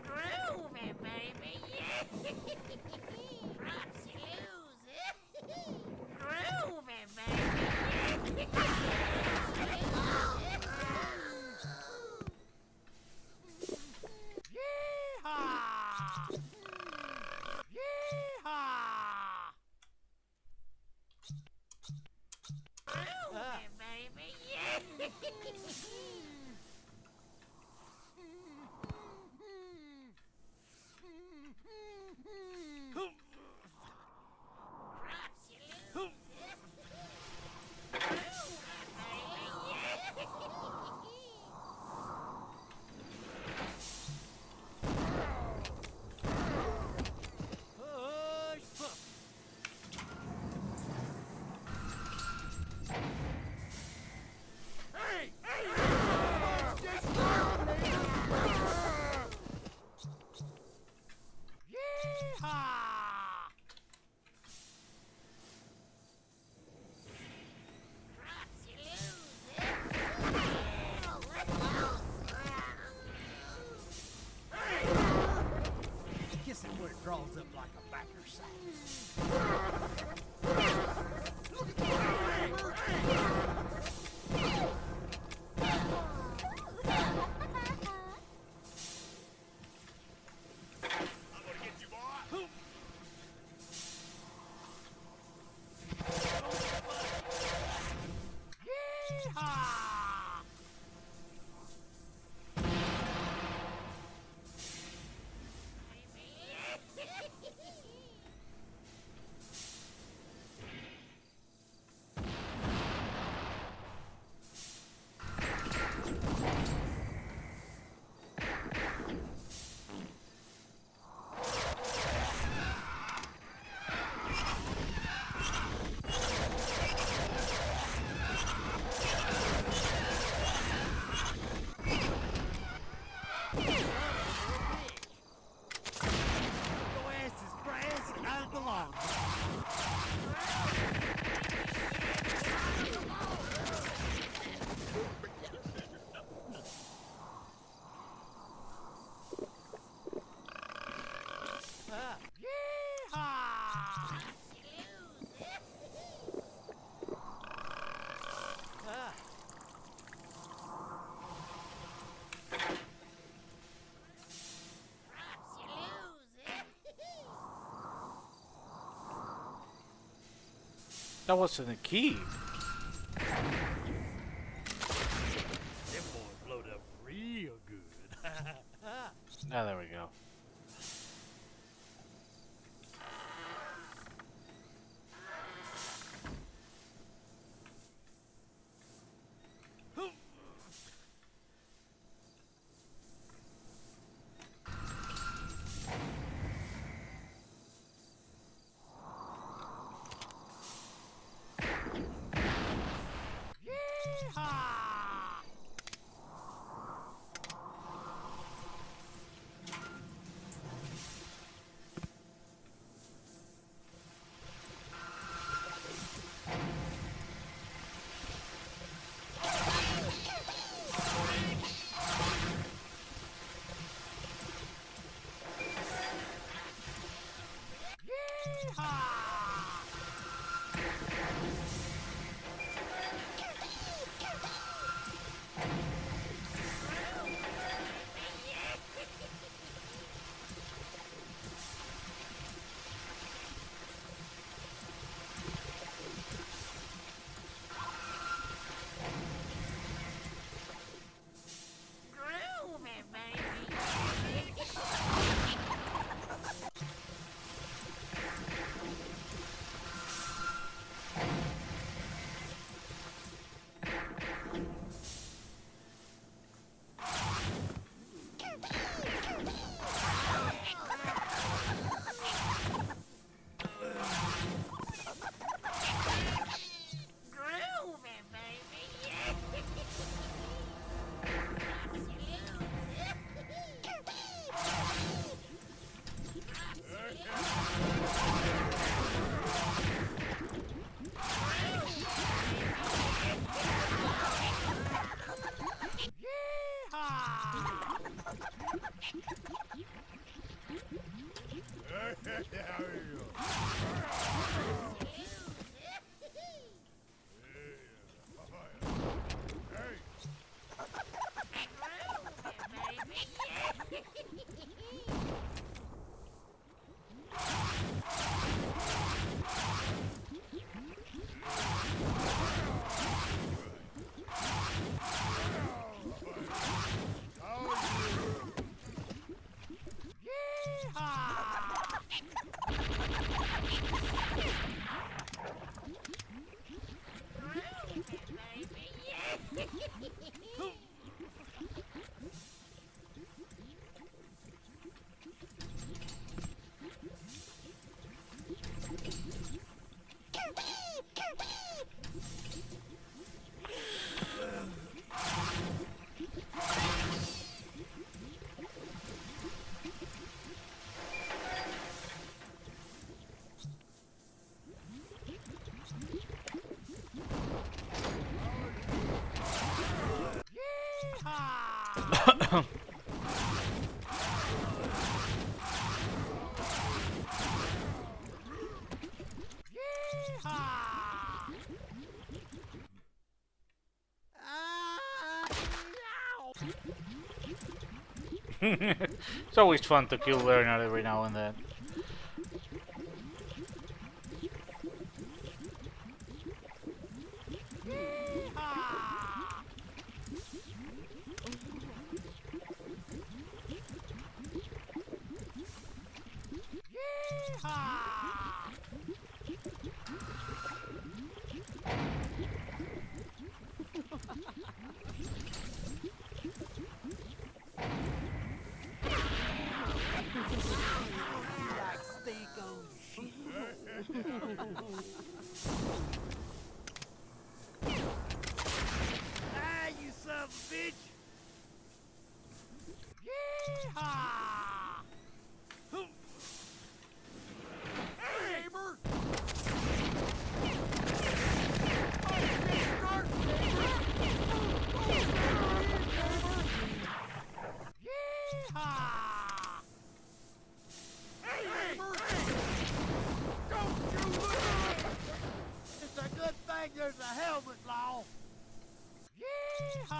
Groovy, baby. Props you lose. Groovy, baby. Yeehaw! Yeehaw! Groovy, baby. Props you lose. Hush, pup. Hey! Yeehaw! Props you lose. Kiss it where it draws up like a backer sack. Yeehaw! Your ass is brass and I belong. Yeehaw! Props you lose. That wasn't a key. Them boys blowed up real good. Ah, there we go. Yeehaw! Groovy, baby. It's always fun to kill Leonard every now and then. Ah, you son of a bitch! Yeehaw! Hey, neighbor! Yeehaw! Hey, neighbor! Don't you look! It's a good thing there's a helmet law. Yeehaw!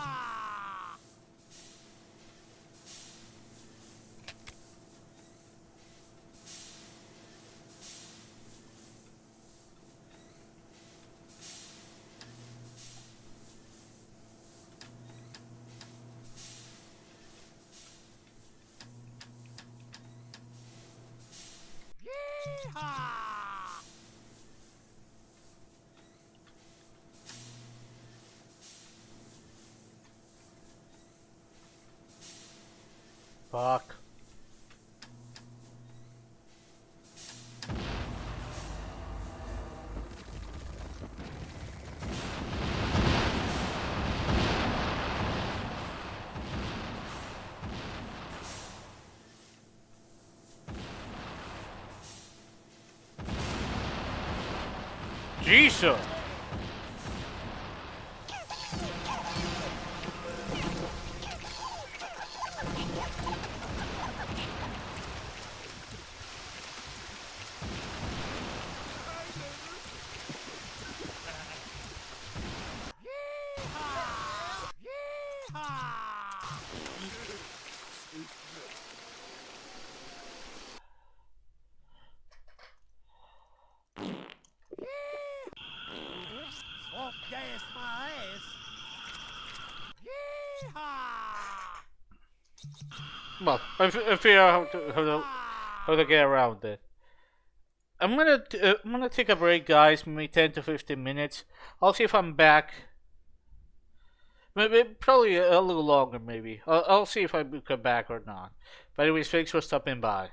Yeehaw! Fuck. Jesus. Swamp gas my ass. Yeehaw! Well, I figure out how to get around it. I'm gonna take a break, guys. Maybe 10 to 15 minutes. I'll see if I'm back. Maybe probably a little longer. Maybe I'll see if I come back or not. But anyways, thanks for stopping by.